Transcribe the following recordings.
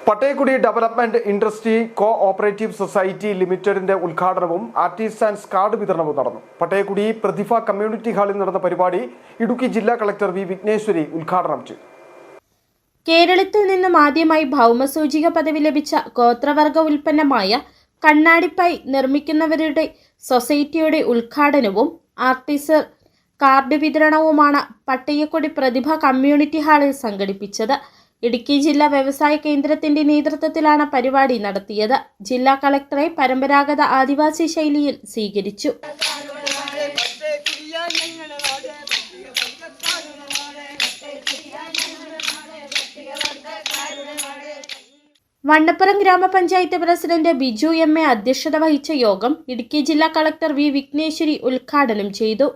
Pattayakudi development industry co-operative society ലിമിറ്റഡിന്റെ ഉദ്ഘാടനവും artisans card വിതരണവും നടന്നു. പട്ടയക്കുടി പ്രതിഭ കമ്മ്യൂണിറ്റി ഹാളിൽ നടന്ന പരിപാടി ഇടുക്കി ജില്ലാ കളക്ടർ വി വിഘ്നേശ്വരി ഉദ്ഘാടനം ചെയ്തു. കേരളത്തിൽ നിന്നും ആദ്യമായി ഭൗമസൂചിക പദവി ലഭിച്ച ഗോത്രവർഗ ഉൽപ്പന്നമായ കണ്ണാടിപ്പൈ നിർമ്മിക്കുന്നവരുടെ സൊസൈറ്റിയുടെ ഉദ്ഘാടനവും ആർട്ടിസർ കാർഡ് വിതരണവുമാണ് പട്ടയക്കുടി പ്രതിഭ കമ്മ്യൂണിറ്റി ഹാളിൽ സംഘടിപ്പിച്ചത്. ഇടുക്കി ജില്ലാ വ്യവസായ കേന്ദ്രത്തിന്റെ നേതൃത്വത്തിലാണ് പരിപാടി നടത്തിയത്. ജില്ലാ കളക്ടറെ പരമ്പരാഗത ആദിവാസി ശൈലിയിൽ സ്വീകരിച്ചു. വണ്ണപ്പുറം ഗ്രാമപഞ്ചായത്ത് പ്രസിഡന്റ് ബിജു എം.എ. അധ്യക്ഷത വഹിച്ച യോഗം ഇടുക്കി ജില്ലാ കളക്ടർ വി വിഘ്നേശ്വരി ഉദ്ഘാടനം ചെയ്തു.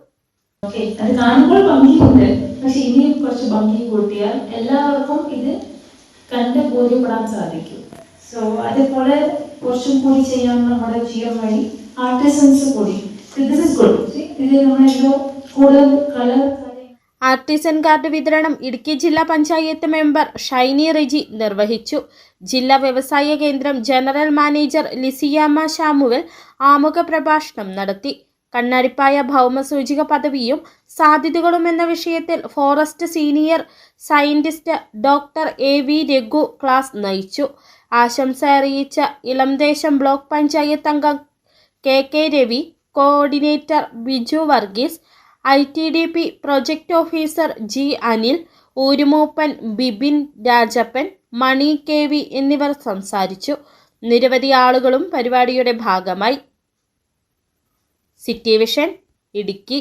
അത് കാണുമ്പോൾ ഭംഗിയുണ്ട്, പക്ഷെ ഇനിയും കുറച്ച് ഭംഗി കൂട്ടിയാൽ എല്ലാവർക്കും ഇത് കണ്ട് ബോധ്യപ്പെടാൻ സാധിക്കും. സോ അതേപോലെ കുറച്ചും കൂടി ചെയ്യാൻ നമ്മുടെ ചെയ്യാൻ വഴി ആർട്ടിസൻസ് കൂടി ഇത് നമ്മളെന്തോ കൂടുതൽ കളർ. ആർട്ടിസൻ കാർഡ് വിതരണം ഇടുക്കി ജില്ലാ പഞ്ചായത്ത് മെമ്പർ ഷൈനി റെജി നിർവഹിച്ചു. ജില്ലാ വ്യവസായ കേന്ദ്രം ജനറൽ മാനേജർ ലിസിയാമ്മ ഷാമുവൽ ആമുഖ പ്രഭാഷണം നടത്തി. കണ്ണാടിപ്പായ ഭൗമസൂചിക പദവിയും സാധ്യതകളും എന്ന വിഷയത്തിൽ forest senior scientist doctor A V. Raghu class നയിച്ചു. ആശംസ അറിയിച്ച ഇളംദേശം ബ്ലോക്ക് പഞ്ചായത്ത് അംഗം K Ravi, coordinator Biju Varghese, ITDP project officer G Anil, ഊരുമൂപ്പൻ ബിബിൻ രാജപ്പൻ, മണി KV എന്നിവർ സംസാരിച്ചു. നിരവധി ആളുകളും പരിപാടിയുടെ ഭാഗമായി. City vision Idukki.